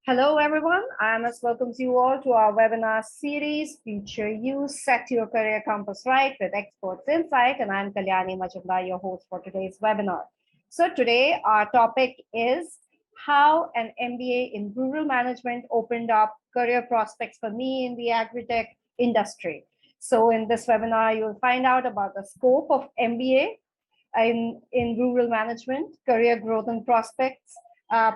Hello, everyone. IMS welcomes you all to our webinar series, Future You, Set Your Career Compass Right with Experts Insight. And I'm Kalyani Majumdar, your host for today's webinar. So today our topic is how an MBA in rural management opened up career prospects for me in the Agritech industry. So in this webinar, you'll find out about the scope of MBA in rural management, career growth and prospects,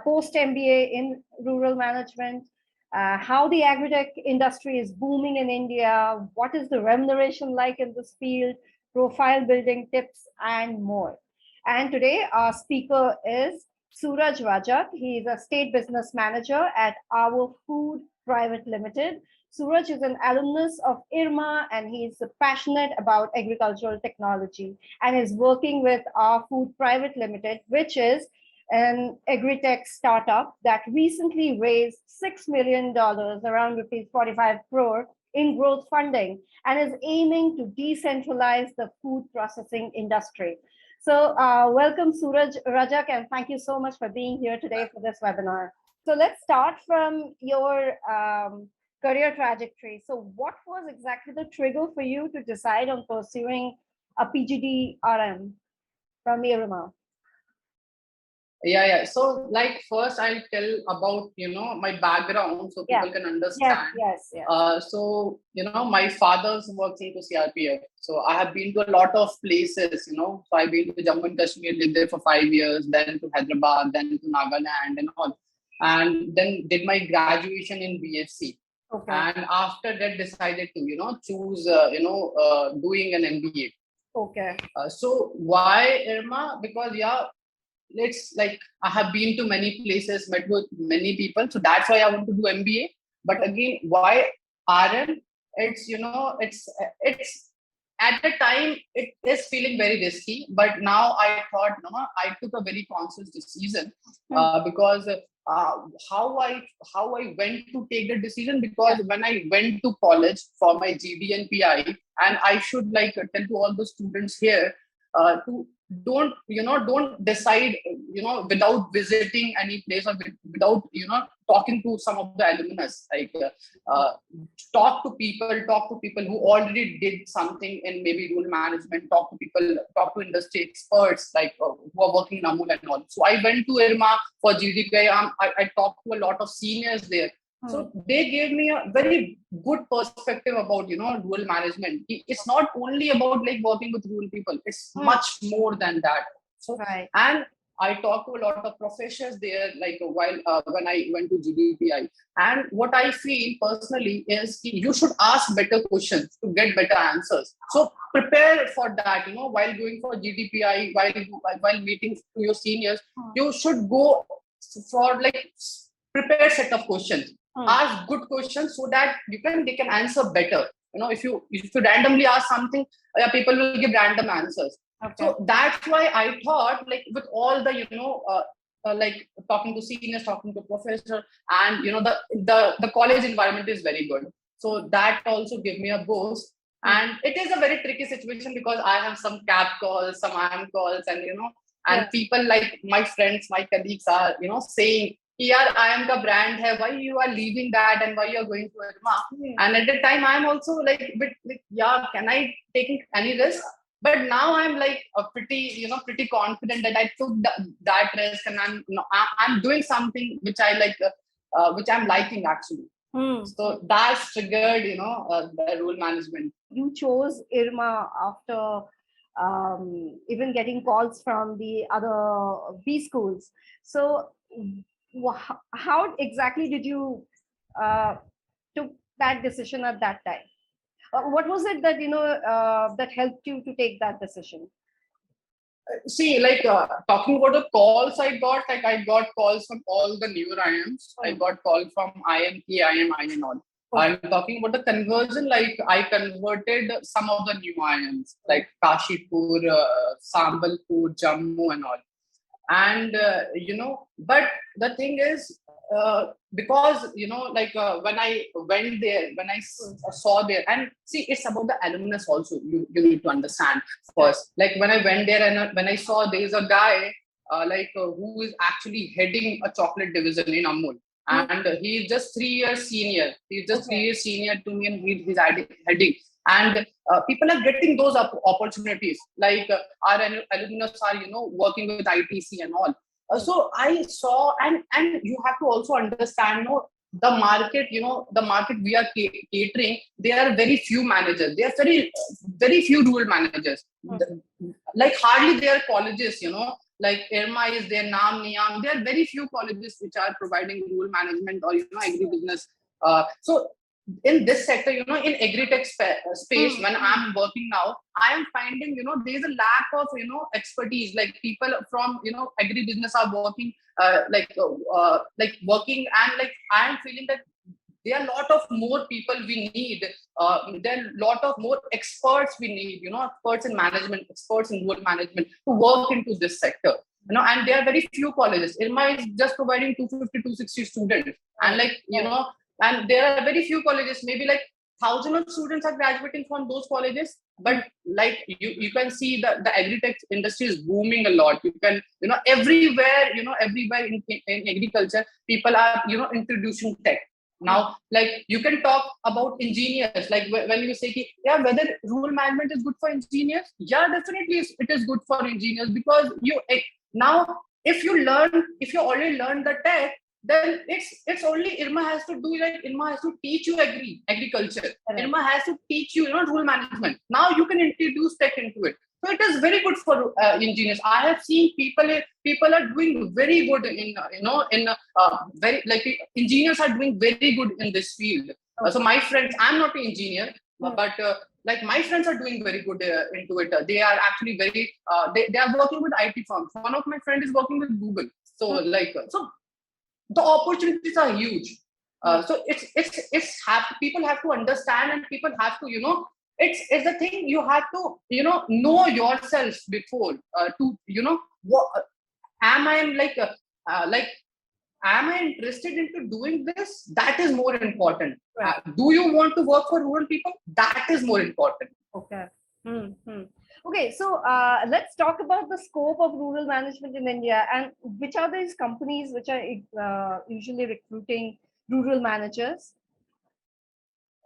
post-MBA in rural management, how the agritech industry is booming in India, what is the remuneration like in this field, profile building tips, and more. And today our speaker is Suraj Rajak. He is a state business manager at Our Food Pvt Ltd. Suraj is an alumnus of IRMA and he's passionate about agricultural technology and is working with Our Food Pvt Ltd, which is an agritech startup that recently raised $6 million, around rupees 45 crore, in growth funding and is aiming to decentralize the food processing industry. So welcome Suraj Rajak, and thank you so much for being here today for this webinar. So let's start from your career trajectory. So what was exactly the trigger for you to decide on pursuing a PGD RM from IRMA? Yeah. So like first I'll tell about, my background so people can understand. Yes. So, my father's works into CRPF. So I have been to a lot of places, So I've been to Jammu and Kashmir, lived there for 5 years, then to Hyderabad, then to Nagaland and all. And then did my graduation in BSc. Okay. And after that decided to, choose, doing an MBA. Okay. So why IRMA? Because it's like I have been to many places, met with many people, so that's why I want to do MBA. But again, why RM? It's it's at the time it is feeling very risky, but now I thought I took a very conscious decision because how I went to take the decision, because when I went to college for my GD and PI, and I should tell to all the students here to don't decide without visiting any place or without talking to some of the alumnus, talk to people who already did something in maybe rural management, talk to industry experts who are working in Amul and all. So I went to IRMA for GDPI. I talked to a lot of seniors there. So they gave me a very good perspective about, rural management. It's not only about working with rural people. It's much more than that. So, and I talked to a lot of professors there, when I went to GDPI. And what I feel personally is you should ask better questions to get better answers. So prepare for that, while going for GDPI, while meeting to your seniors, you should go for prepared set of questions. Ask good questions so that they can answer better. If you randomly ask something, people will give random answers. Okay. So that's why I thought with all the talking to seniors, talking to professors, and the college environment is very good. So that also gave me a boost. And it is a very tricky situation because I have some CAP calls, some IM calls, and people like my friends, my colleagues are saying, I am the brand hai, why you are leaving that and why you are going to IRMA? And at the time I'm also can I take any risk? But now I'm pretty confident that I took that risk, and I'm doing something which I which I'm liking actually. So that's triggered the rural management. You chose IRMA after even getting calls from the other B schools. So how exactly did you took that decision at that time? What was it that that helped you to take that decision? See, talking about the calls I got, I got calls from all the newer IMs. I got calls from IMT, IM and all. I'm talking about the conversion, I converted some of the new IMs like Kashipur, Sambalpur, Jammu and all. And but the thing is, because when I went there, when I saw there, and see, it's about the alumnus also. You need to understand first. When I went there and when I saw there is a guy who is actually heading a chocolate division in Amul, and he's just 3 years senior. He's just 3 years senior to me, and he's heading. And people are getting those opportunities. Like our alumnus are, working with ITC and all. So I saw, and you have to also understand, the market, the market we are catering, there are very few managers. There are very few rural managers. Like hardly there are colleges, like IRMA is there, Naam, Niyam. There are very few colleges which are providing rural management or, agribusiness. So in this sector, in agritech space, when I'm working now, I am finding, there's a lack of, expertise. Like people from, agribusiness are working, working, and like I am feeling that there are a lot of more people we need. There are a lot of more experts we need, experts in management, experts in rural management to work into this sector. And there are very few colleges. IRMA is just providing 250, 260 students. And like, and there are very few colleges, maybe like thousands of students are graduating from those colleges. But like you can see that the agritech industry is booming a lot. You can, everywhere, everywhere in agriculture, people are, introducing tech. Now, like you can talk about engineers, like when you say, yeah, whether rural management is good for engineers. Yeah, definitely it is good for engineers, because now if you already learned the tech, then it's only IRMA has to do, like IRMA has to teach you agriculture. IRMA has to teach you, rural management. Now you can introduce tech into it. So it is very good for engineers. I have seen people are doing very good in very, like engineers are doing very good in this field. So my friends, I'm not an engineer, but like my friends are doing very good into it. They are actually very they are working with IT firms. One of my friends is working with Google. So so the opportunities are huge. So people have to understand, and people have to, it's the thing, you have to, know yourself before to, what am I am I interested into doing this? That is more important. Right. Do you want to work for rural people? That is more important. Okay. Okay, so let's talk about the scope of rural management in India, and which are these companies which are usually recruiting rural managers.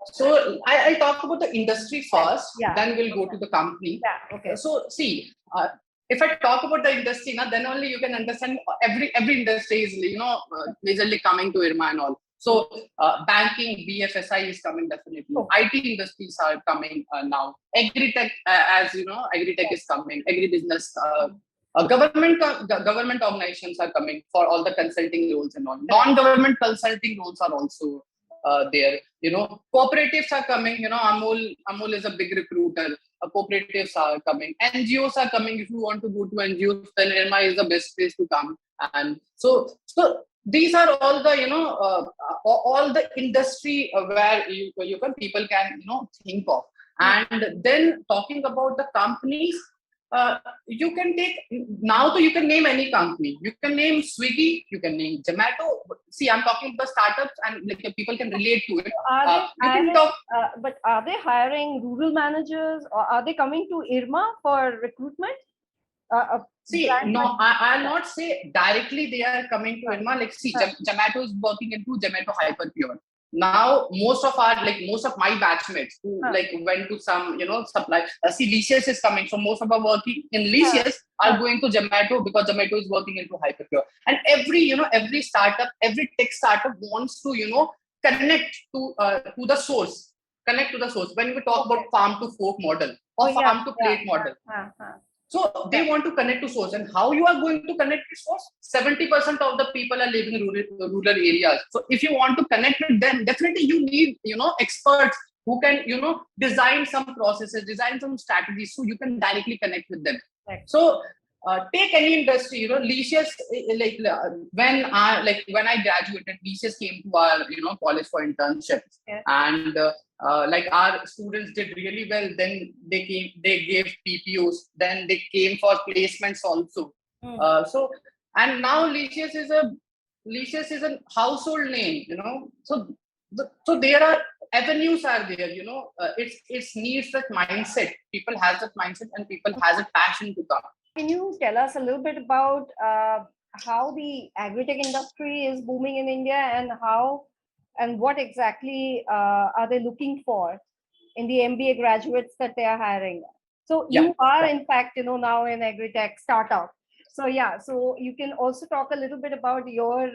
So I'll talk about the industry first, then we'll go to the company. Yeah, okay. So see, if I talk about the industry, then only you can understand every industry is, majorly coming to IRMA and all. So banking, BFSI is coming definitely. IT industries are coming now. Agritech, as you know, Agritech is coming. Agribusiness, government organizations are coming for all the consulting roles and all. Non-government consulting roles are also there. Cooperatives are coming. Amul is a big recruiter. Cooperatives are coming. NGOs are coming. If you want to go to NGOs, then IRMA is the best place to come. And so these are all the all the industry where people can think of. And then talking about the companies, you can take now. You can name any company. You can name Swiggy. You can name Zomato. See, I'm talking about startups, and like people can relate to it. But are they hiring rural managers, or are they coming to IRMA for recruitment? See, no, I'll not say directly they are coming to IRMA. Like, see, Zomato is working into Zomato Hyperpure. Now, most of my batchmates who went to some, supply. See, Licious is coming. So most of our working in Licious are going to Zomato, because Zomato is working into Hyperpure. And every startup, every tech startup wants to, connect to the source. Connect to the source. When we talk about farm to fork model or farm to plate model. So they want to connect to source. And how you are going to connect to source? 70% of the people are living in rural areas. So if you want to connect with them, definitely you need, experts who can, design some processes, design some strategies, so you can directly connect with them. Right. So take any industry, Licious, when I graduated, Licious came to our, college for internships. And our students did really well. Then they gave PPOs. Then they came for placements also. And now Licious is a household name, So there are avenues are there, it needs that mindset. People has that mindset, and people has a passion to come. Can you tell us a little bit about how the agritech industry is booming in India, and how and what exactly are they looking for in the MBA graduates that they are hiring. So Yeah. you are, in fact, now in agritech startup. So yeah, so you can also talk a little bit about your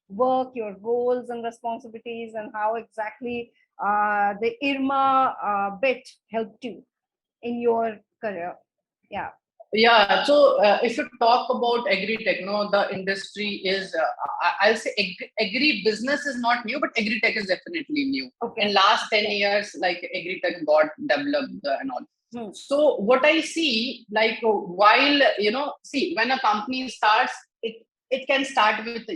work, your roles and responsibilities, and how exactly the IRMA bit helped you in your career. Yeah. Yeah, so if you talk about agri-tech, no, the industry is, I'll say agri-business is not new, but agri-tech is definitely new. Okay. In last 10 years, like agri-tech got developed and all. So what I see, like while, see, when a company starts, it can start with,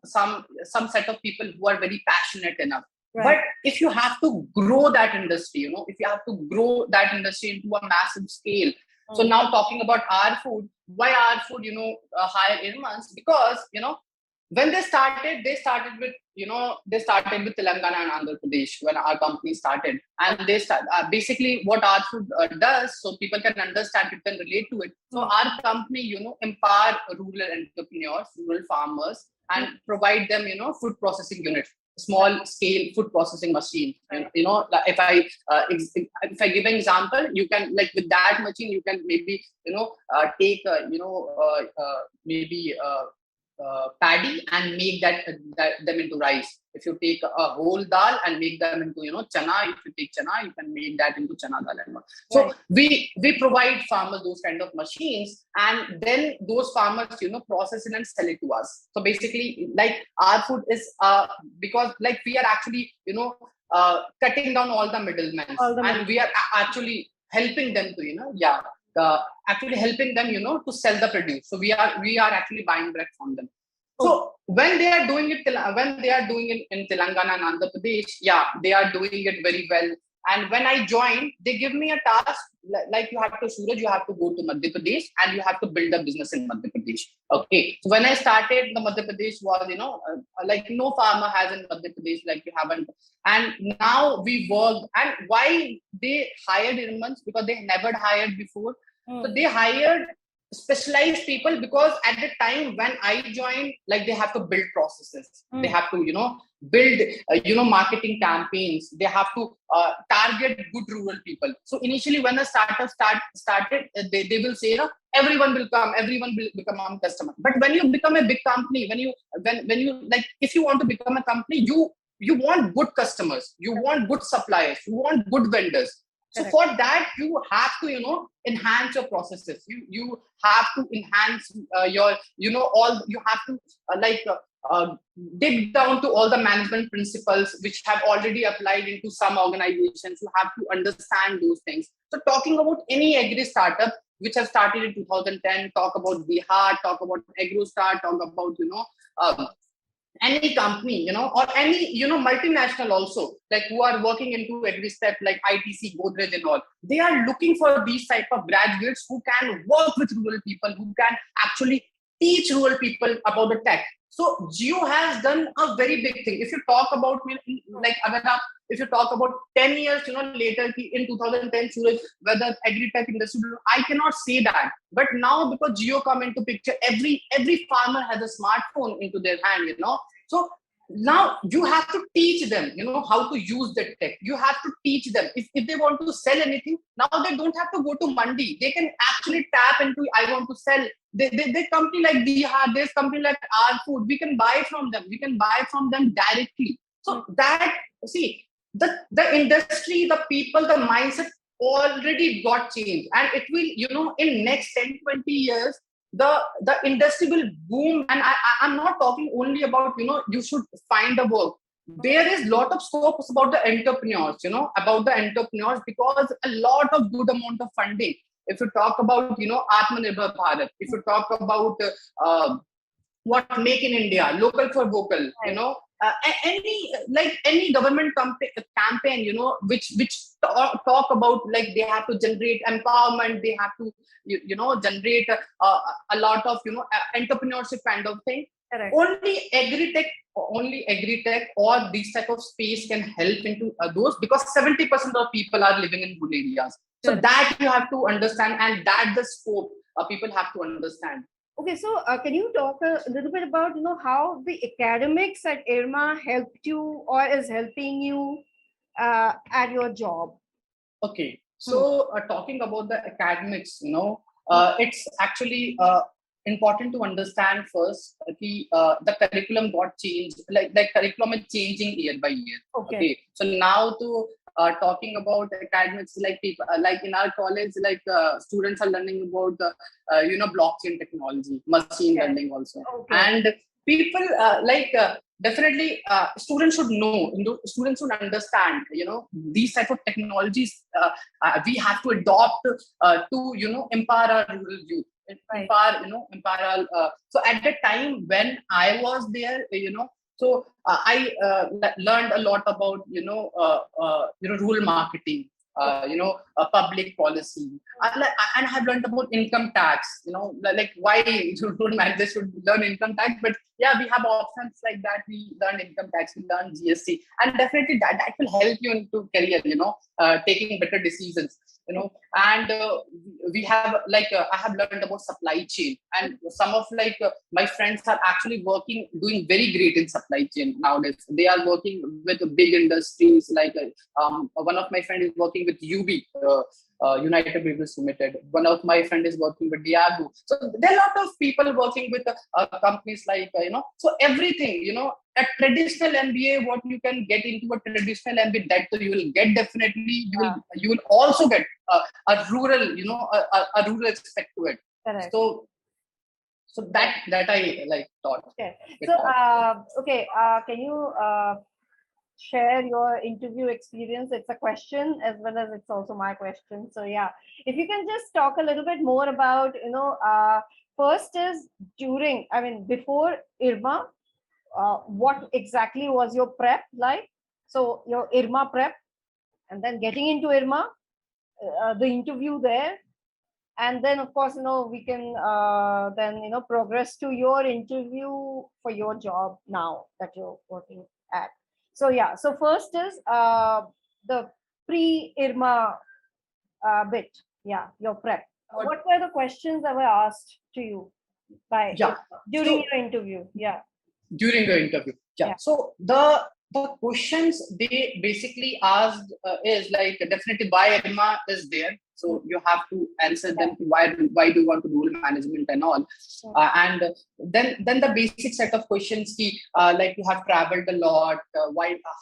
some set of people who are very passionate enough. Right. But if you have to grow that industry, if you have to grow that industry into a massive scale. So now talking about Our Food, why Our Food, hire IRMAs? Because, when they started with Telangana and Andhra Pradesh when our company started. And they start, basically what Our Food does, so people can understand, it can relate to it. So our company, empower rural entrepreneurs, rural farmers, and provide them, food processing units, small scale food processing machine. Like if I give an example, you can, like, with that machine you can maybe take maybe paddy and make them into rice. If you take a whole dal and make them into chana, if you take chana, you can make that into chana dal and all. So Right. we provide farmers those kind of machines, and then those farmers process it and sell it to us. So basically, like, Our Food is because, like, we are actually cutting down all the middlemen, and we are actually helping them to actually helping them to sell the produce. So we are actually buying direct from them. So when they are doing it in Telangana and Andhra Pradesh, yeah, they are doing it very well. And when I joined, they give me a task, like, you have to, Suraj, you have to go to Madhya Pradesh and you have to build a business in Madhya Pradesh. Okay. So when I started, the Madhya Pradesh was, like, no farmer has in Madhya Pradesh, like, you haven't. And now we work. And why they hired IRMAs? Because they never hired before. So they hired specialized people, because at the time when I joined, like, they have to build processes. They have to, build, marketing campaigns. They have to target good rural people. So initially, when a startup started, they will say, everyone will come, everyone will become a customer. But when you become a big company, when you like, if you want to become a company, you want good customers, you want good suppliers, you want good vendors. So for that, you have to, enhance your processes. You have to enhance your, all, you have to dig down to all the management principles which have already applied into some organizations. You have to understand those things. So talking about any agri startup which have started in 2010, talk about Bihar, talk about AgroStar, talk about, any company, or any, multinational also, like, who are working into every step, like ITC, Godrej and all. They are looking for these type of graduates who can work with rural people, who can actually teach rural people about the tech. So Geo has done a very big thing. If you talk about, like, if you talk about 10 years, later in 2010, Suraj, whether agri-tech industry, I cannot say that. But now, because Geo come into picture, every farmer has a smartphone into their hand, So now you have to teach them, how to use the tech. You have to teach them. If they want to sell anything, now they don't have to go to Mandi. They can actually tap into, I want to sell. They company like Bihar, there's company like Our Food. We can buy from them. We can buy from them directly. So that, see, the industry, the people, the mindset already got changed. And it will, in next 10-20 years, the industry will boom. And I'm not talking only about, you should find a work. There is a lot of scopes about the entrepreneurs, because a lot of good amount of funding. If you talk about, Atmanirbhar Bharat, if you talk about what Make in India, local for vocal, any government campaign, which talk about, like, they have to generate empowerment, they have to generate a lot of entrepreneurship kind of thing. Correct. Only agritech or this type of space can help into those, because 70% of people are living in rural areas. So that you have to understand, and that the scope people have to understand. Okay, so can you talk a little bit about how the academics at IRMA helped you or is helping you at your job? Okay, so talking about the academics, it's actually important to understand first the curriculum got changed, like the curriculum is changing year by year. Okay, so now to talking about academics, like people like in our college, like students are learning about the blockchain technology, machine learning also, and people definitely students should know, students should understand, these type of technologies we have to adopt to empower our rural youth, empower so at the time when I was there, so I learned a lot about rural marketing, public policy, and I have learned about income tax, like why rural managers should learn income tax. But yeah, we have options like that. We learn income tax, we learn GST, and definitely that will help you into career, taking better decisions, and we have I have learned about supply chain, and some of my friends are actually doing very great in supply chain nowadays. They are working with big industries, one of my friends is working with UB, United Business Limited. One of my friend is working with Diageo. So there are a lot of people working with companies so everything, a traditional MBA, what you can get into a traditional MBA, that you will get definitely. You will also get a rural, a rural aspect to it. Correct. So that I thought. Okay. So can you share your interview experience? It's a question as well as it's also my question. So yeah, if you can just talk a little bit more about, first is before IRMA, what exactly was your prep like? So your IRMA prep, and then getting into IRMA, the interview there, and then of course we can then progress to your interview for your job now that you're working at. So yeah, so first is the pre-IRMA bit. Yeah, your prep. What were the questions that were asked to you by during your interview? Yeah, during the interview. So the questions they basically asked is definitely why IRMA is there. So you have to answer them. Why do you want to do rural management and all? And then the basic set of questions. You have traveled a lot.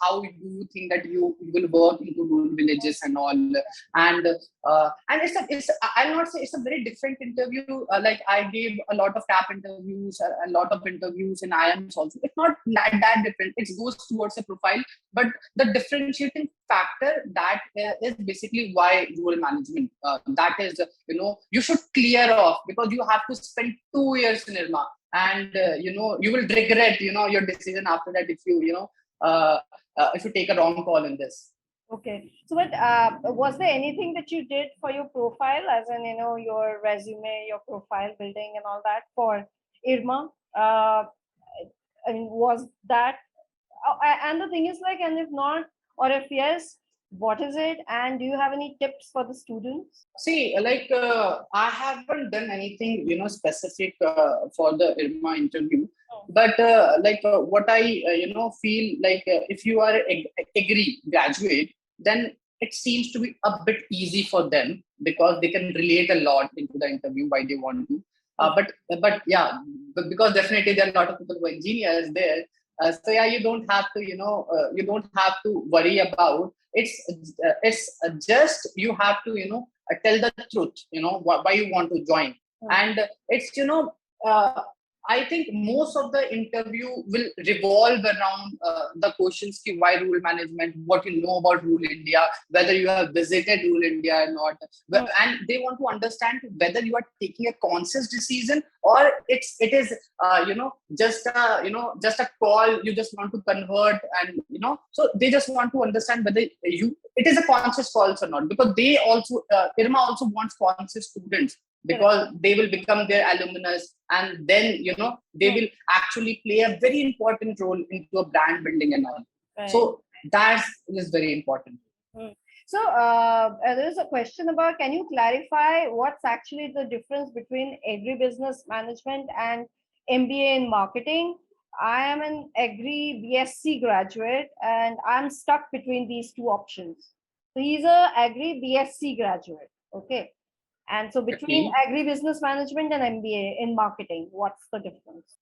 How do you think that you will work into rural villages and all? And I'll not say it's a very different interview. I gave a lot of CAP interviews, a lot of interviews in IMS also. It's not that different. It goes towards a profile, but the differentiating factor that is basically why rural management. That is, you should clear off, because you have to spend 2 years in IRMA, and you will regret, your decision after that if you take a wrong call in this. Okay. So, but was there anything that you did for your profile, as in your resume, your profile building, and all that for IRMA? Was that? And the thing is, and if not, or if yes, what is it? And do you have any tips for the students? See, I haven't done anything, specific for the IRMA interview. But what I, feel if you are a agri graduate, then it seems to be a bit easy for them, because they can relate a lot into the interview why they want to. But because definitely there are a lot of people who are engineers there. So yeah, you don't have to, you don't have to worry about. It's just you have to, tell the truth, why you want to join. And it's, I think most of the interview will revolve around the questions: why rural management, what you know about rural India, whether you have visited rural India or not, and they want to understand whether you are taking a conscious decision, or it is just a call you just want to convert, and so they just want to understand whether it is a conscious call or not, because they also IRMA also wants conscious students, because they will become their alumnus, and then they will actually play a very important role into a brand building and all. So that is very important. So there is a question about, can you clarify what's actually the difference between agribusiness management and MBA in marketing? I am an Agri BSc graduate and I'm stuck between these two options. So he's a Agri BSc graduate. Okay. And so between Okay. agribusiness management and MBA in marketing, what's the difference?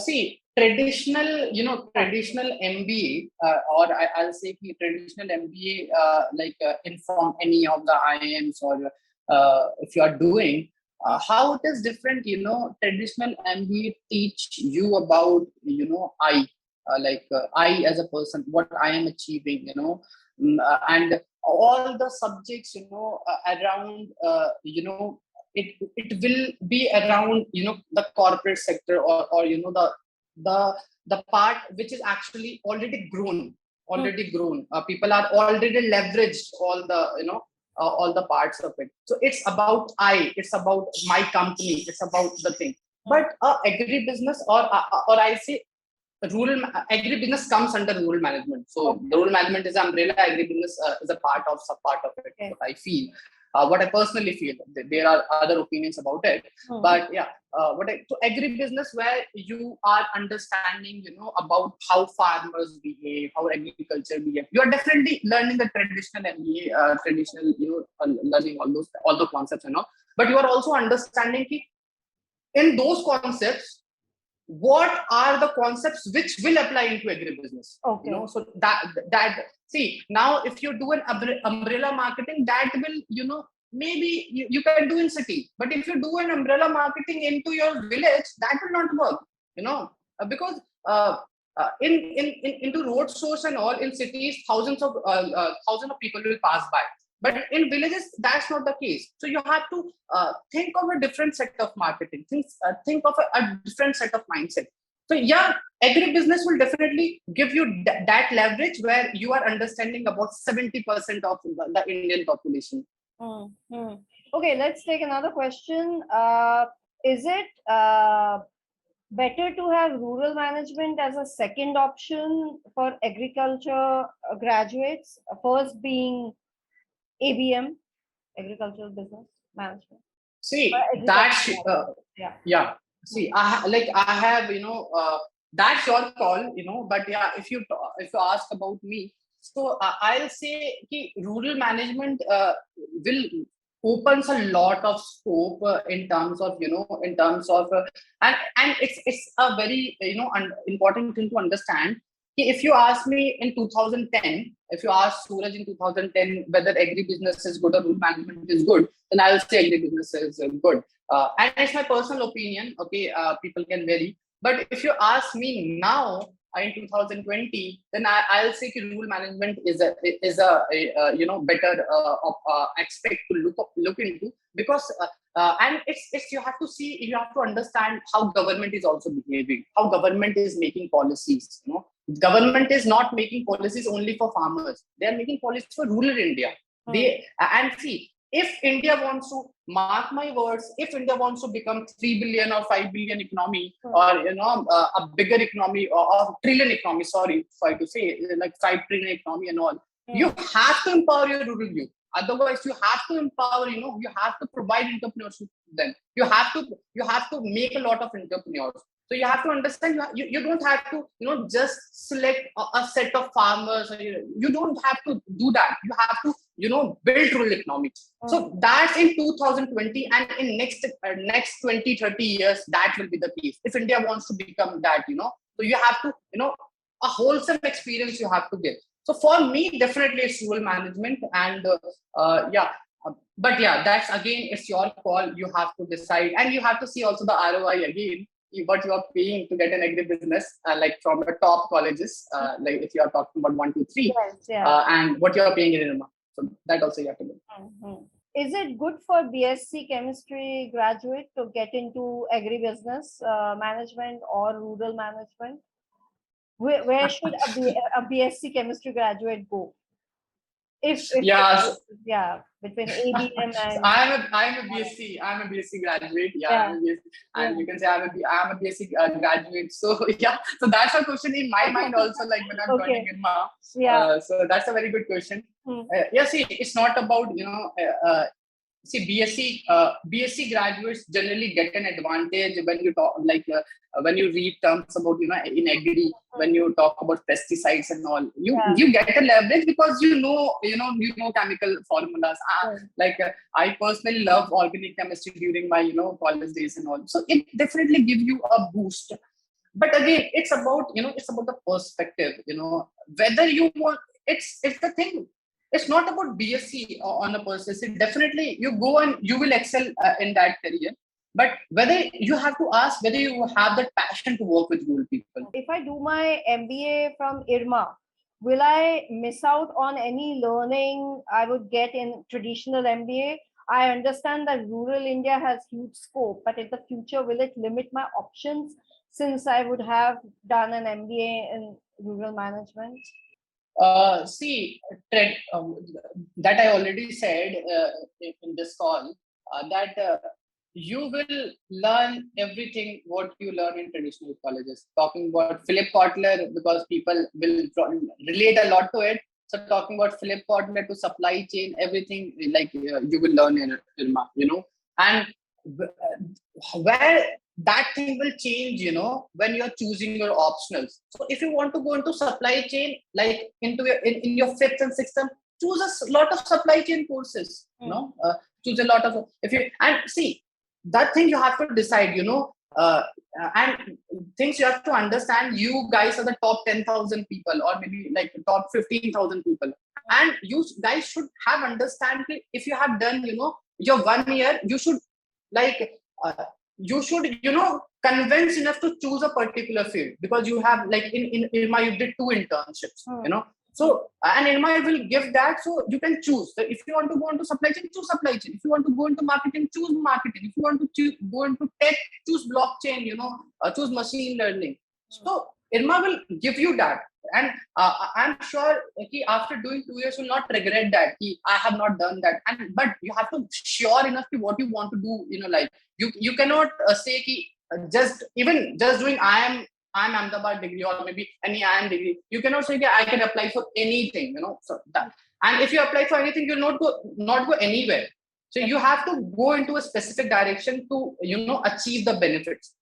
See, traditional MBA, or I'll say traditional MBA, inform any of the IMs, or if you are doing, how it is different. Traditional MBA teach you about, I as a person, what I am achieving, and all the subjects, around, it will be around the corporate sector, or the part which is actually already grown. People are already leveraged all the parts of it. So it's about my company, it's about the thing. But agribusiness, or I say agribusiness comes under rural management. So Okay. the rural management is umbrella, agribusiness is a part of sub part of it. Okay. What I feel, what I personally feel. There are other opinions about it, but yeah, so agribusiness, where you are understanding, about how farmers behave, how agriculture behave. You are definitely learning the traditional MBA, traditional, learning all the concepts, but you are also understanding in those concepts what are the concepts which will apply into agribusiness. Okay. So that see, now if you do an umbrella marketing, that will, maybe you can do in city, but if you do an umbrella marketing into your village, that will not work, because into road shows and all in cities, thousands of people will pass by, but in villages that's not the case. So you have to think of a different set of marketing, think of a different set of mindset. So yeah, agribusiness will definitely give you that leverage, where you are understanding about 70% of the Indian population. Okay, let's take another question. Is it better to have rural management as a second option for agriculture graduates, first being ABM, agricultural business management? See, Agriculture yeah. yeah. See, I have, that's your call, but yeah, if you ask about me, so I'll say rural management will opens a lot of scope, in terms of, and it's a very, important thing to understand. If you ask me in 2010, if you ask Suraj in 2010 whether agribusiness is good or rural management is good, then I'll say agribusiness is good. And it's my personal opinion. Okay, people can vary. But if you ask me now, in 2020, then I'll say rural management is a better aspect to look into, because and it's you have to understand how government is also behaving, how government is making policies. Government is not making policies only for farmers; they are making policies for rural India. And see, if India wants to, mark my words, if India wants to become 3 billion or 5 billion economy, or a bigger economy, or trillion economy, sorry to say, like 5 trillion economy and all, you have to empower your rural youth. Otherwise, you have to empower, you have to provide entrepreneurship to them. You have to make a lot of entrepreneurs. So you have to understand, you don't have to, just select a set of farmers. You don't have to do that. You have to, build rural economics. So that's in 2020, and in next 20, 30 years, that will be the case. If India wants to become that, so you have to, a wholesome experience you have to get. So for me, definitely it's rural management, and yeah. But yeah, that's again, it's your call. You have to decide, and you have to see also the ROI again, what you are paying to get an agribusiness, like from the top colleges, like if you are talking about 1, 2, 3, and what you are paying in IRMA. So that also you have to do. Is it good for BSc chemistry graduate to get into agribusiness management or rural management? Where should a BSc chemistry graduate go? Yeah. Yeah, between ABM So and I'm a BSc graduate. Yeah, I'm a BSc, and you can say I'm a BSc graduate. So yeah, so that's a question in my mind also. Like when I'm joining Okay. IRMA, Yeah. so that's a very good question. Hmm. Yeah, see, it's not about see BSc graduates generally get an advantage when you talk when you read terms about in agri, when you talk about pesticides and all, you get a leverage because you know chemical formulas. I personally love organic chemistry during my college days and all, so it definitely gives you a boost. But again, it's about the perspective, whether you want. It's the thing. It's not about BSc on a person. It definitely you go and you will excel in that career. But whether you have to ask whether you have that passion to work with rural people. If I do my MBA from IRMA, will I miss out on any learning I would get in traditional MBA? I understand that rural India has huge scope, but in the future, will it limit my options since I would have done an MBA in rural management? See, that I already said in this call, that you will learn everything what you learn in traditional colleges. Talking about Philip Kotler, because people will relate a lot to it. So talking about Philip Kotler to supply chain, everything like you will learn in IRMA, and where that thing will change, when you're choosing your optionals. So if you want to go into supply chain, like in your fifth and sixth term, choose a lot of supply chain courses. Choose a lot of and see that thing you have to decide. And things you have to understand. You guys are the top 10,000 people, or maybe like top 15,000 people, and you guys should have understanding. If you have done, your 1 year, you should like. Convince enough to choose a particular field, because you have like in IRMA you did 2 internships, so and IRMA will give that, so you can choose. So if you want to go into supply chain, choose supply chain. If you want to go into marketing, choose marketing. If you want to go into tech, choose blockchain, choose machine learning. So IRMA will give you that, and I'm sure after doing 2 years you'll not regret that I have not done that. And but you have to sure enough what you want to do in your life. You cannot say just doing I'm Ahmedabad degree, or maybe any IIM degree. You cannot say I can apply for anything, So that, and if you apply for anything, you'll not go anywhere. So you have to go into a specific direction to achieve the benefits.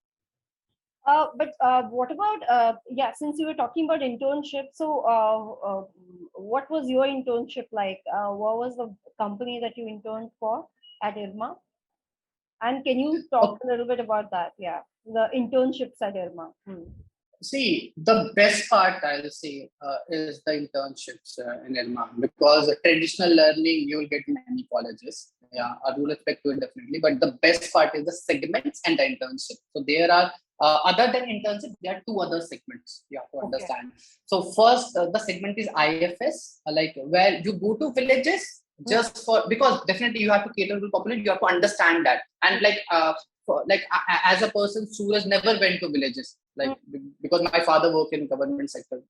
But what about since you were talking about internship, so what was your internship like? What was the company that you interned for at IRMA? And can you talk a little bit about that? Yeah, the internships at IRMA. See, the best part I'll say is the internships in IRMA, because traditional learning you will get in any colleges. Yeah, I will expect to it definitely. But the best part is the segments and the internship. So there are other than internship, there are 2 other segments you have to understand. So first, the segment is IFS, like where you go to villages just for, because definitely you have to cater to the population. You have to understand that, and as a person, Suraj never went to villages, because my father worked in government sector,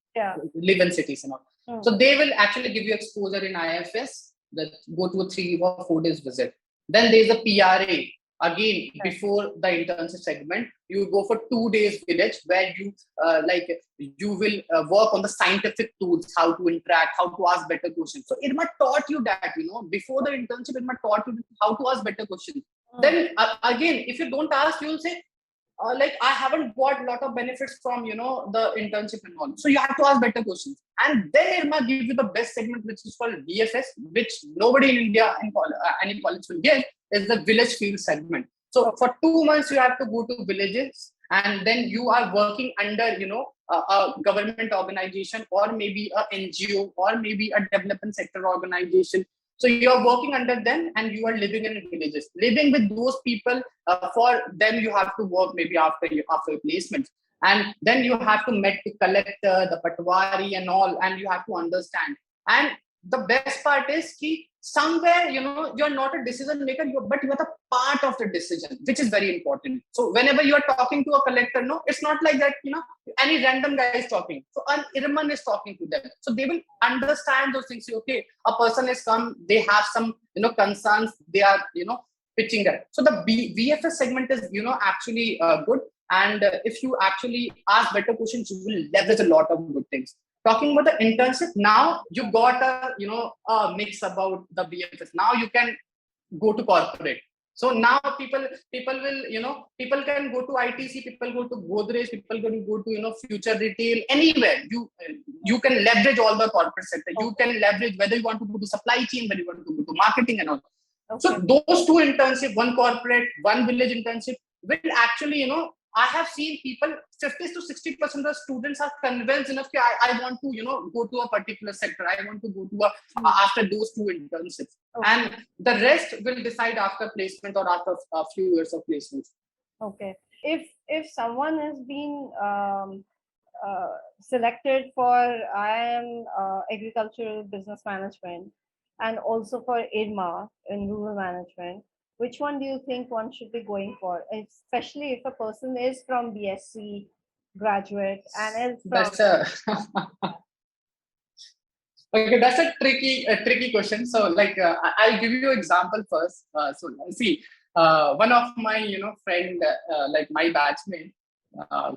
live in cities and all. So they will actually give you exposure in IFS, that go to a 3 or 4 days visit. Then there's a PRA. Again, before the internship segment, you go for 2 days village, where you will work on the scientific tools, how to interact, how to ask better questions. So IRMA taught you that, before the internship, IRMA taught you how to ask better questions. Then again, if you don't ask, you will say, I haven't got a lot of benefits from, the internship and all. So you have to ask better questions. And then IRMA gives you the best segment, which is called DFS, which nobody in India in any college will get, is the village field segment. So for 2 months, you have to go to villages, and then you are working under, a government organization, or maybe a NGO, or maybe a development sector organization. So you are working under them, and you are living in villages, living with those people. For them, you have to work maybe after placement, and then you have to meet the collector, the patwari, and all, and you have to understand. And the best part is somewhere, you're not a decision maker, but you're the part of the decision, which is very important. So whenever you're talking to a collector, no, it's not like that, any random guy is talking. So an IRMA is talking to them. So they will understand those things. Okay, a person has come, they have some, concerns, they are, pitching that. So the VFS segment is, actually good. And if you actually ask better questions, you will leverage a lot of good things. Talking about the internship, now you got a mix about the VFS. Now you can go to corporate. So now people will, people can go to ITC, people go to Godrej, people can go to, future retail, anywhere. You can leverage all the corporate sector. You can leverage whether you want to go to supply chain, whether you want to go to marketing and all. Okay. So those two internships, one corporate, one village internship, will actually, I have seen people, 50 to 60% of the students are convinced enough that I want to, go to a particular sector. I want to go to after those two internships. Okay. And the rest will decide after placement or after a few years of placements. Okay. If someone has been selected for agricultural business management and also for IRMA in rural management, which one do you think one should be going for, especially if a person is from BSc graduate and is from... Okay, that's a tricky question. So, I'll give you an example first. So, see, one of my, friend, like my batchmate,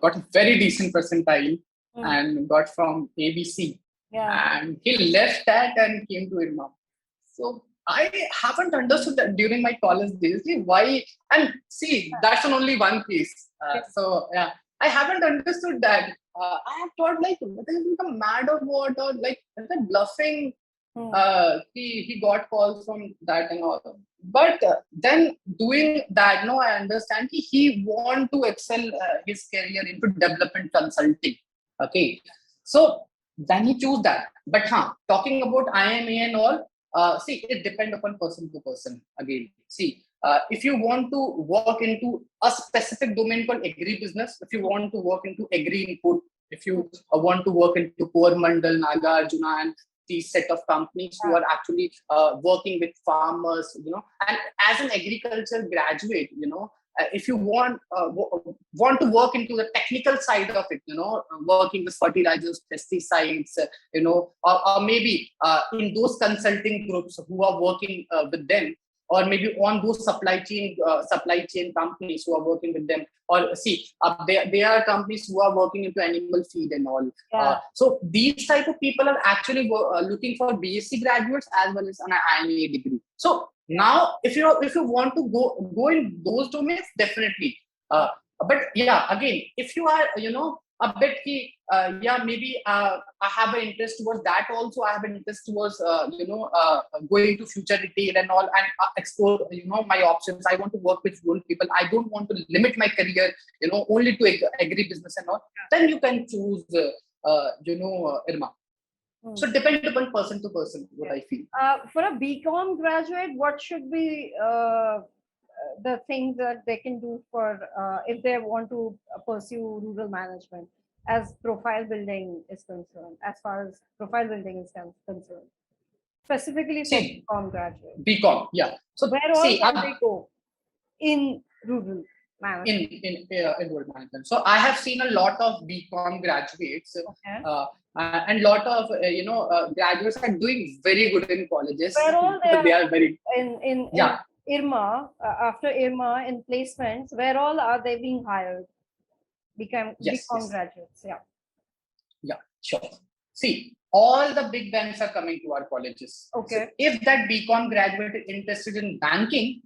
got a very decent percentile and got from ABC. Yeah. And he left that and came to IRMA. So, I haven't understood that during my college days. Why? And see, that's only one case. So, yeah, I haven't understood that. I have thought, like, whether he's become mad or what, or like, is that bluffing? He got calls from that and all. But then doing that, no, I understand he want to excel his career into development consulting. Okay. So then he choose that. But talking about IMA and all, see, it depends upon person to person again. See, if you want to work into a specific domain called agribusiness, if you want to work into agri-input, if you want to work into Coromandel, Nagarjuna, and these set of companies who are actually working with farmers, and as an agriculture graduate, if you want to work into the technical side of it, working with fertilizers, pesticides, or maybe in those consulting groups who are working with them, or maybe on those supply chain companies who are working with them, or see, there are companies who are working into animal feed and all. Yeah. So these type of people are actually looking for BSc graduates as well as an IMA degree. So now, if you want to go in those domains, definitely. But yeah, again, if you are a bit maybe I have an interest towards that also. I have an interest towards going to future retail and all, and explore my options. I want to work with rural people. I don't want to limit my career only to agribusiness and all. Then you can choose IRMA. So depend upon person to person, what I feel. For a BCom graduate, what should be the things that they can do for if they want to pursue rural management as profile building is concerned, as far as profile building is concerned, specifically for BCom graduates? BCom, yeah. So where all can they go in rural management? In rural management. So I have seen a lot of BCom graduates. Okay. And lot of graduates are doing very good in colleges. Where all they are very in IRMA, after IRMA in placements, where all are they being hired? BCom graduates, yeah, sure. See, all the big banks are coming to our colleges. Okay. So if that BCom graduate is interested in banking,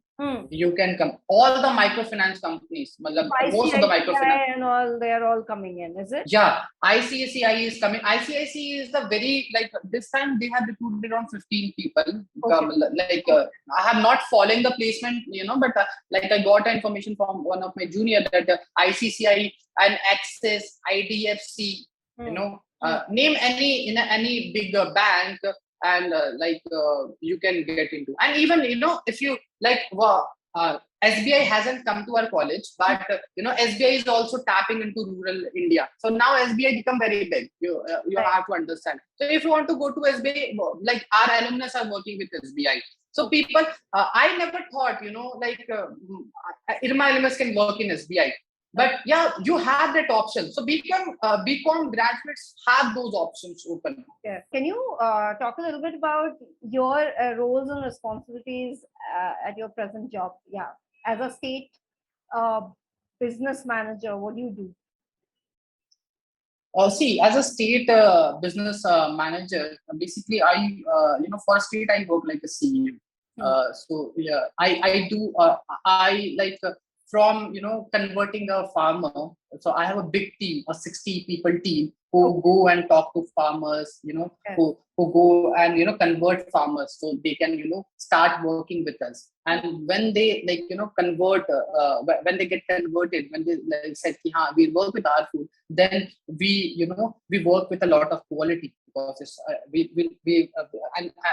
you can come. All the microfinance companies, most of the microfinance and all, they are all coming in, is it? Yeah, ICICI is coming. ICICI is the very, this time they have recruited around 15 people. Okay. I have not followed the placement, but I got information from one of my junior that ICICI and Axis, IDFC, name any big bank, and you can get into. And even if you SBI hasn't come to our college, but SBI is also tapping into rural India. So now SBI become very big. You have to understand. So if you want to go to SBI, our alumnus are working with SBI. So people, I never thought, IRMA LMS can work in SBI. But yeah, you have that option. So BCom graduates have those options open. Yeah. Can you talk a little bit about your roles and responsibilities at your present job? Yeah, as a state uh, business manager, what do you do? See, as a state business manager, basically for state I work like a CEO. So yeah, I do I like from converting a farmer. So I have a big team, a 60 people team who go and talk to farmers. Who go and convert farmers so they can start working with us. And when they convert, when they get converted, when they said, we work with our food, then we work with a lot of quality, because it's,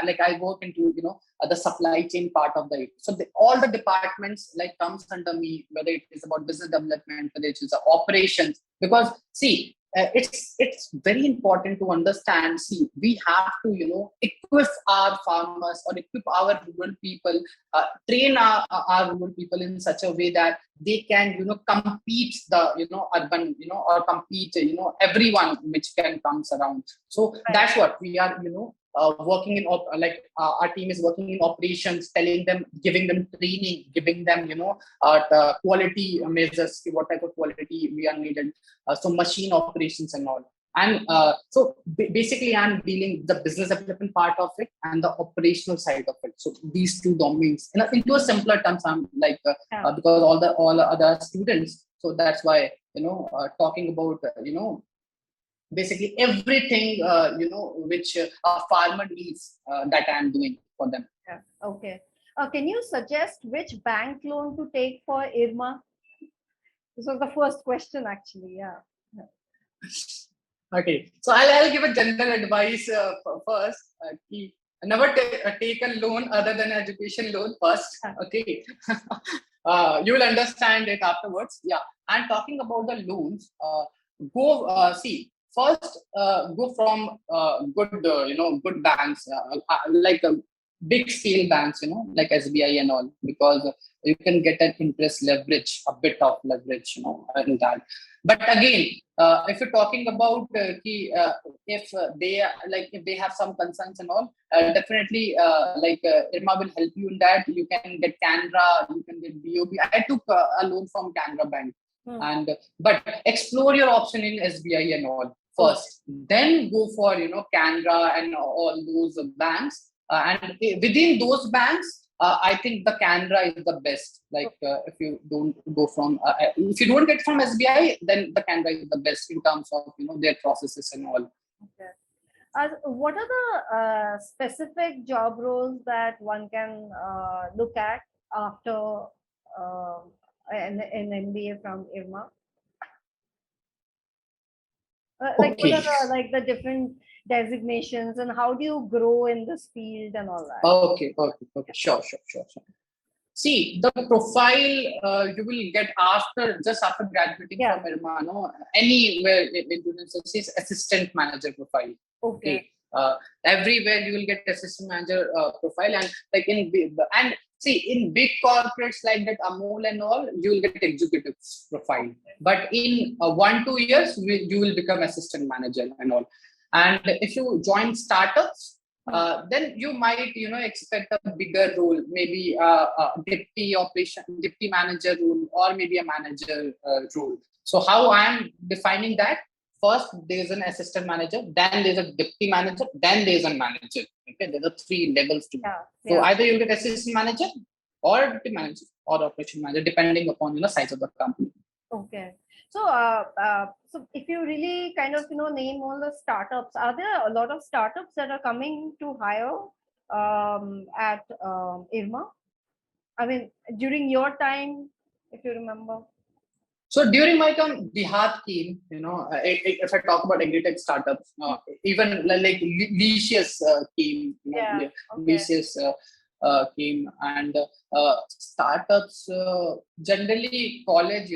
like I work into the supply chain part of so all the departments comes under me, whether it is about business development, whether it is operations, because see, it's very important to understand. See, we have to equip our farmers or equip our rural people, train our rural people in such a way that they can compete the urban or compete everyone which can comes around. So that's what we are working in our team is working in operations, telling them, giving them training, giving them the quality measures, what type of quality we are needed, so machine operations and all. And so basically I'm dealing the business development part of it and the operational side of it. So these two domains into a simpler terms, I'm because all the other students, so that's why talking about basically everything which a farmer needs, that I am doing for them. Yeah. Okay. Can you suggest which bank loan to take for IRMA? This was the first question, actually. Yeah. Okay, so I'll give a general advice first. Never take a loan other than education loan first. Okay, you will understand it afterwards. Yeah, and talking about the loans, go see first. Go from good good banks, like big scale banks, like SBI and all, because you can get an interest leverage, a bit of leverage, in that. But again, if you're talking about if they have some concerns and all, definitely IRMA will help you in that. You can get Canara, you can get BOB. I took a loan from Canara Bank, and but explore your option in SBI and all first. Then go for Canara and all those banks. And within those banks, I think the Canara is the best. If you don't go from, if you don't get from SBI, then the Canara is the best in terms of their processes and all. Okay. What are the specific job roles that one can look at after an MBA from IRMA? What are the different designations, and how do you grow in this field and all that? Okay. Sure. See, the profile you will get just after graduating from IRMA, anywhere in business is assistant manager profile. Okay. Everywhere you will get assistant manager profile, and see, in big corporates like that, Amol and all, you will get executive profile. But in 1-2 years, you will become assistant manager and all. And if you join startups, then you might expect a bigger role, maybe a deputy manager role, or maybe a manager role. So how I am defining that? First, there is an assistant manager, then there's a deputy manager, then there's a manager. Okay, there are 3 levels to it. So either you'll get assistant manager, or deputy manager, or operation manager, depending upon the size of the company. Okay. So, so if you really kind of name all the startups, are there a lot of startups that are coming to hire at IRMA? I mean, during your time, if you remember. So during my time, Bihar came, if I talk about Agritech startups, even like Licious came, Licious came, and startups, generally college,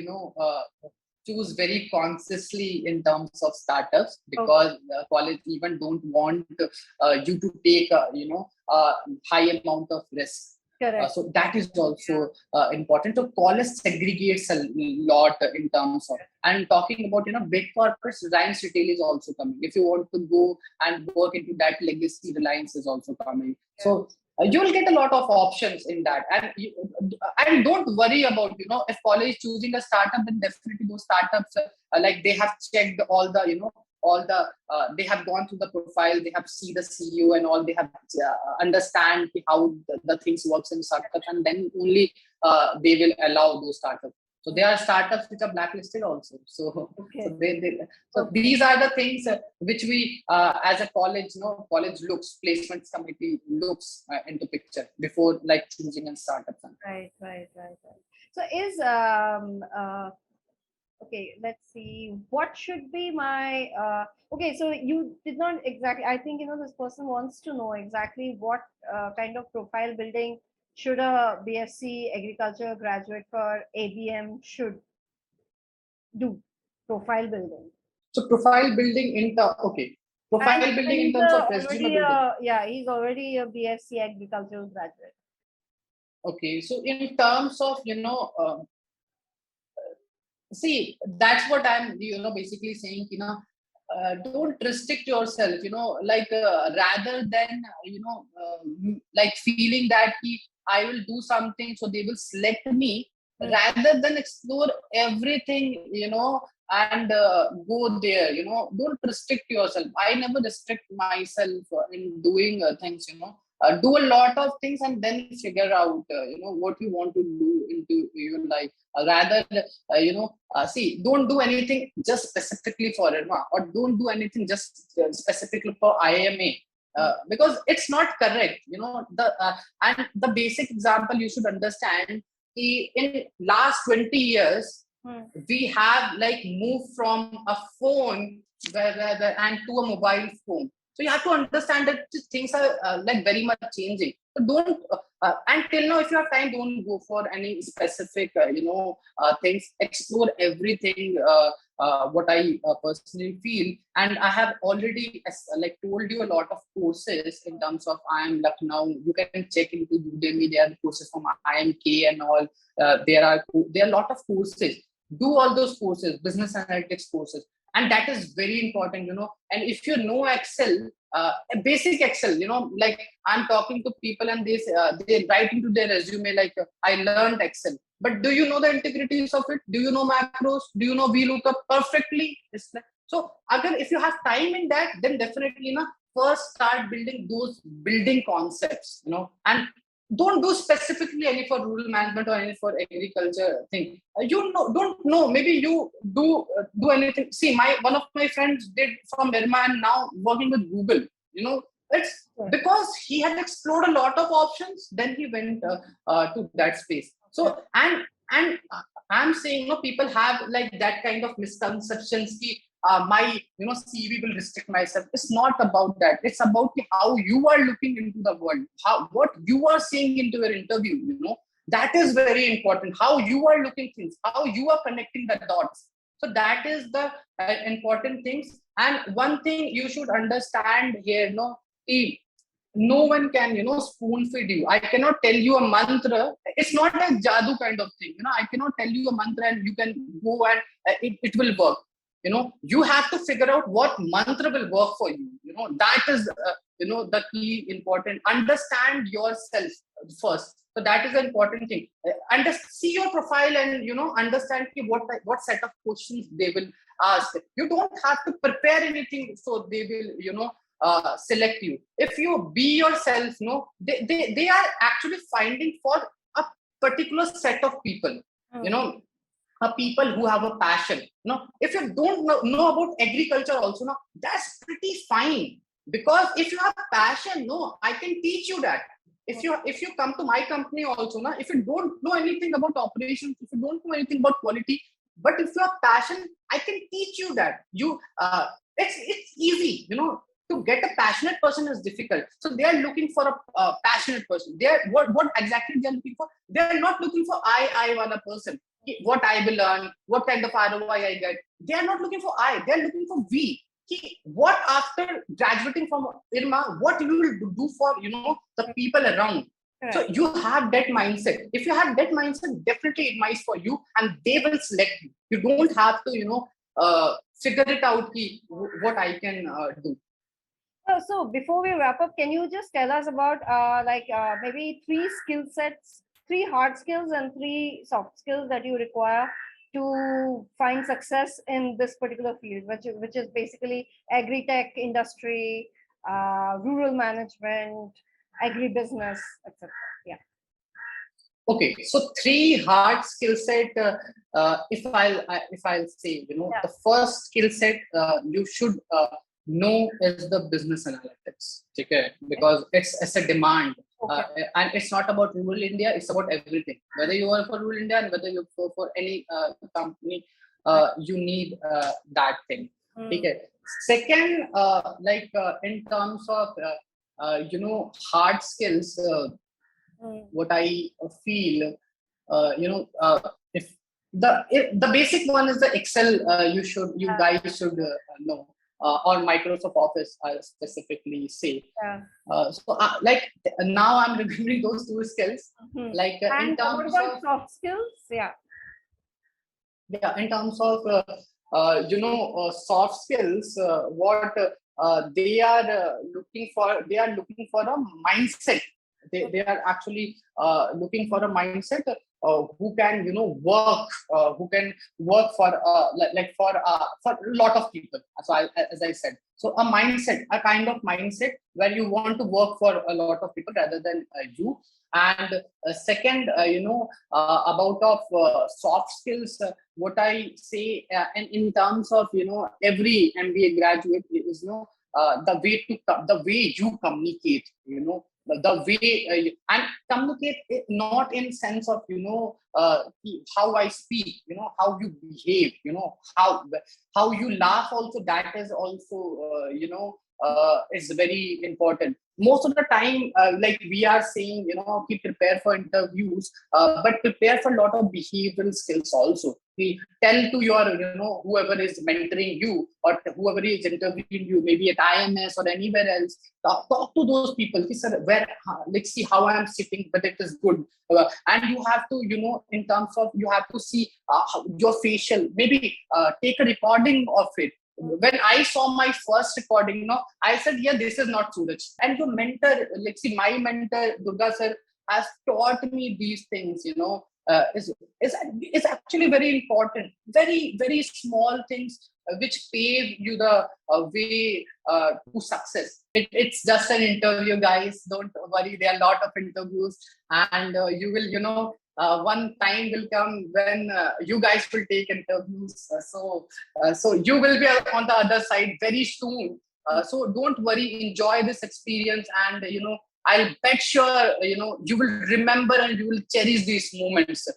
choose very consciously in terms of startups, because college even don't want you to take a high amount of risk. So that is also important. So college segregates a lot in terms of, and talking about big corporates, Reliance Retail is also coming. If you want to go and work into that legacy, Reliance is also coming. So you will get a lot of options in that, and don't worry about if college is choosing a startup, then definitely those startups like they have checked all the they have gone through the profile, they have seen the CEO and all, they have understand how the things works in startups, and then only they will allow those startups. So there are startups which are blacklisted also. So, these are the things which we as a college, college looks, placements committee looks into picture before like choosing a startup. Right. So is okay, let's see. What should be my okay, so you did not exactly, I think this person wants to know exactly what kind of profile building should a BSc agriculture graduate for ABM should do. Profile building. So profile building in profile building in terms of resume building. He's already a BSc agricultural graduate. Okay, so in terms of see, that's what I'm basically saying. Don't restrict yourself. Like rather than like feeling that I will do something, so they will select me. Rather than explore everything, and go there. Don't restrict yourself. I never restrict myself in doing things. Do a lot of things and then figure out what you want to do into your life. Rather see, don't do anything just specifically for IRMA, or don't do anything just specifically for IMA, because it's not correct. And the basic example you should understand, in last 20 years we have like moved from a phone and to a mobile phone. So you have to understand that things are like very much changing. So don't until now, if you have time, don't go for any specific things. Explore everything. What I personally feel, and I have already like told you a lot of courses in terms of IIM Lucknow. You can check into Udemy. There are courses from IMK and all. There are a lot of courses. Do all those courses, business analytics courses. And that is very important, and if you know Excel, basic Excel, like I'm talking to people and they write into their resume, like I learned Excel, but do you know the integrities of it? Do you know macros? Do you know VLOOKUP perfectly? So again, if you have time in that, then definitely, first start building those building concepts, and don't do specifically any for rural management or any for agriculture thing. Don't know. Maybe you do anything. See, one of my friends did from IRMA and now working with Google. It's because he had explored a lot of options. Then he went to that space. So and I'm saying, people have like that kind of misconceptions. My CV will restrict myself. It's not about that. It's about how you are looking into the world, what you are seeing into your interview. That is very important. How you are looking things, how you are connecting the dots. So that is the important things. And one thing you should understand here, no one can spoon feed you. I cannot tell you a mantra. It's not a jadoo kind of thing. I cannot tell you a mantra and you can go and it will work. You have to figure out what mantra will work for you. That is the key important. Understand yourself first. So that is the important thing. And see your profile and understand what set of questions they will ask. You don't have to prepare anything, so they will select you. If you be yourself, they are actually finding for a particular set of people. People who have a passion. If you don't know about agriculture also, that's pretty fine, because if you have passion, I can teach you that. If you come to my company also, if you don't know anything about operations, if you don't know anything about quality, but if you have passion, I can teach you that. It's easy. To get a passionate person is difficult. So they are looking for a passionate person. What exactly they are looking for? They are not looking for I want a person. what I will earn, what kind of ROI I get. They are not looking for I, they are looking for we. What after graduating from IRMA, what you will do for the people around. So you have that mindset. If you have that mindset, definitely it might for you, and they will select you. You don't have to figure it out. What I can do. So before we wrap up, can you just tell us about maybe 3 skill sets, 3 hard skills and 3 soft skills that you require to find success in this particular field, which is basically agri-tech industry, rural management, agribusiness, etc. Yeah. Okay, so 3 hard skill set. If I'll say, the first skill set you should know is the business analytics. Okay, because it's a demand. And it's not about rural India, it's about everything. Whether you work for rural India and whether you go for any company, you need that thing. Okay. Second, in terms of hard skills, what I feel, if the basic one is the Excel, you guys should know. Or Microsoft Office, I specifically say. Now I'm remembering those 2 skills. And in terms of soft skills, in terms of soft skills, what they are looking for. They are looking for a mindset. They are actually looking for a mindset. Who can work, who can work for a lot of people. So as I said, so a mindset, a kind of mindset where you want to work for a lot of people rather than you. And second, about of soft skills, what I say, and in terms of every MBA graduate is the way you communicate, the way and communicate it not in sense of how I speak, how you behave, how you laugh also. That is also is very important. Most of the time, like we are saying, keep prepare for interviews, but prepare for a lot of behavioral skills also. We tell to your, whoever is mentoring you or whoever is interviewing you, maybe at IMS or anywhere else, talk to those people. Sir, let's see how I am sitting, but it is good. And you have to, in terms of, you have to see your facial, maybe take a recording of it. When I saw my first recording, I said, yeah, this is not Suraj. And your mentor, let's see, my mentor, Durga sir, has taught me these things, is actually very important. Very, very small things which pave you the way to success. It's just an interview, guys. Don't worry. There are a lot of interviews, and you will, one time will come when you guys will take interviews. So you will be on the other side very soon. So don't worry. Enjoy this experience, and I'll bet sure you will remember and you will cherish these moments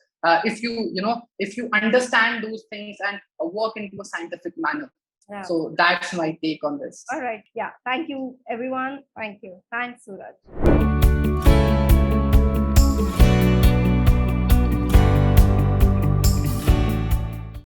if you understand those things and work into a scientific manner. Yeah. So that's my take on this. All right. Yeah. Thank you, everyone. Thank you. Thanks, Suraj.